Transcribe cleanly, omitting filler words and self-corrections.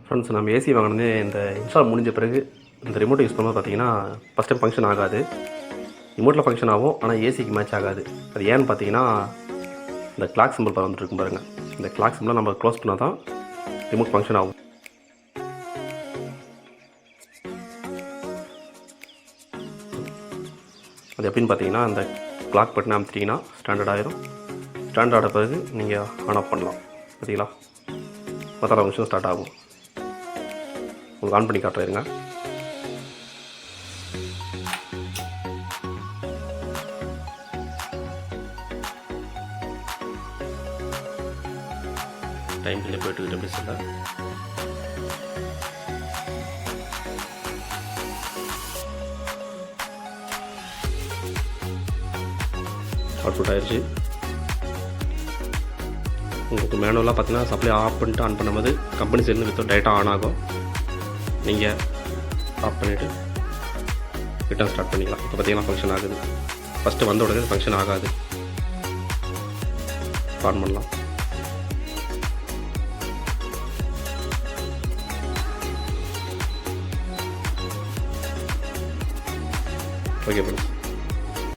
Friends, நம்ம AC வாங்கினே இந்த install முடிஞ்ச பிறகு இந்த ரிமோட் யூஸ் பண்ணும்போது பார்த்தீங்கன்னா ஃபஸ்ட் டைம் ஃபங்க்ஷன் ஆகாது. ரிமோட்டில் ஃபங்க்ஷன் ஆகும், ஆனால் ஏசிக்கு மேட்ச் ஆகாது. அது ஏன்னு பார்த்தீங்கன்னா இந்த கிளாக் சிம்பிள் வந்துட்டுருக்கும் பாருங்கள். இந்த கிளாக் சிம்பிளை நம்ம க்ளோஸ் பண்ணால் தான் ரிமோட் ஃபங்க்ஷன் ஆகும். அது எப்படின்னு பார்த்தீங்கன்னா அந்த கிளாக் பட்டன் அமுத்திட்டிங்கன்னா ஸ்டாண்டர்ட் ஆயிரும். ஸ்டாண்டர்ட் ஆன பிறகு நீங்கள் ஆன் ஆஃப் பண்ணலாம். பார்த்தீங்களா, மற்ற ஃபங்க்ஷன் ஸ்டார்ட் ஆகும். உங்களுக்கு ஆன் பண்ணி காட்டுறேங்க. டைம் டிலே போய்ட்டு எப்படி சொல்ல அவுட்புட் ஆயிடுச்சு. உங்களுக்கு மேனுவலாக பார்த்தீங்கன்னா சப்ளை ஆஃப் பண்ணிட்டு ஆன் பண்ணும்போது கம்பெனி சைட்லேருந்து வித்தவுட் டேட்டா ஆன் ஆகும். நீங்கள் ஆஃப் பண்ணிவிட்டு ரிட்டர்ன் ஸ்டார்ட் பண்ணிக்கலாம். இப்போ பார்த்தீங்கன்னா ஃபங்க்ஷன் ஆகுது. ஃபஸ்ட்டு வந்த உடனே ஃபங்க்ஷன் ஆகாது. ஆன் பண்ணலாம். Okay friends.